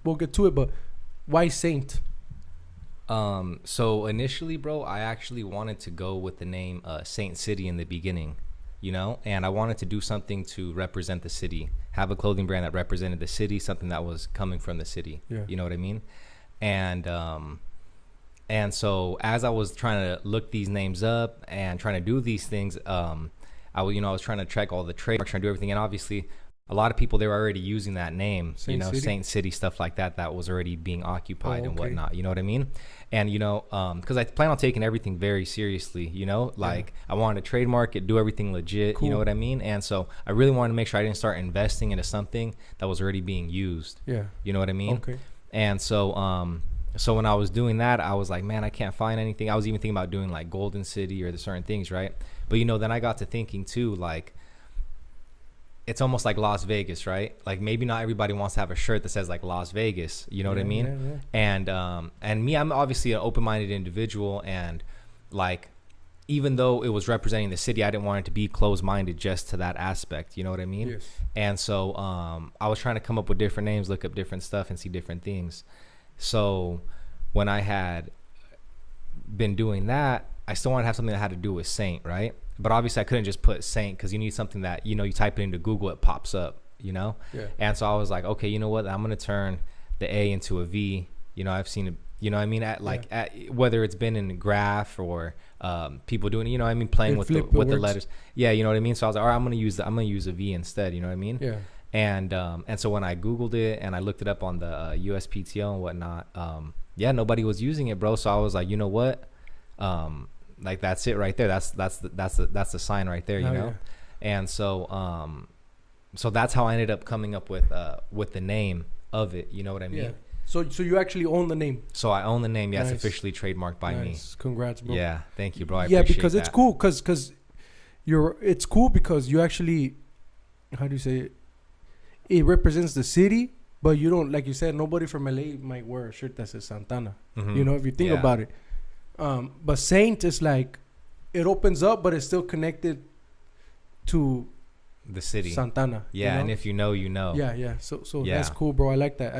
we'll get to it. But why Saint? So initially, bro, I actually wanted to go with the name Saint City in the beginning, you know, and I wanted to do something to represent the city, have a clothing brand that represented the city, something that was coming from the city. Yeah. You know what I mean? And so as I was trying to look these names up and trying to do these things, I was trying to track all the trademarks, trying to do everything, and obviously a lot of people, they were already using that name, Saint City? Saint City, stuff like that, that was already being occupied and whatnot, you know what I mean? And, because I plan on taking everything very seriously, like I wanted to trademark it, do everything legit, Cool. you know what I mean? And so I really wanted to make sure I didn't start investing into something that was already being used. Yeah. You know what I mean? Okay. And so, so when I was doing that, I was like, man, I can't find anything. I was even thinking about doing like Golden City or the certain things, right? But, then I got to thinking too, like, it's almost like Las Vegas, right? Like maybe not everybody wants to have a shirt that says like Las Vegas, you know what I mean? Yeah. And me, I'm obviously an open-minded individual, and like, even though it was representing the city, I didn't want it to be closed-minded just to that aspect, you know what I mean? Yes. And so I was trying to come up with different names, look up different stuff, and see different things. So when I had been doing that, I still wanted to have something that had to do with Saint, right? But obviously I couldn't just put Saint, because you need something that, you type it into Google, it pops up, Yeah. And so I was like, okay, you know what? I'm going to turn the A into a V. I've seen it, at whether it's been in graph or people doing, playing with the letters. Yeah. You know what I mean? So I was like, all right, I'm going to use a V instead. You know what I mean? Yeah. And so when I Googled it and I looked it up on the USPTO and whatnot, nobody was using it, bro. So I was like, you know what? Like that's it right there. That's the sign right there, you know? Yeah. And so so that's how I ended up coming up with the name of it, you know what I mean? Yeah. So you actually own the name. So I own the name. Yeah, nice. It's officially trademarked by me. Congrats, bro. Yeah, thank you, bro. I appreciate because that. It's cool because it's cool because you actually, how do you say it? It represents the city, but you don't, like you said, nobody from LA might wear a shirt that says Santana. Mm-hmm. If you think about it. But Saint is like, it opens up, but it's still connected to the city, Santana. Yeah, and if you know, you know. Yeah. So that's cool, bro. I like that.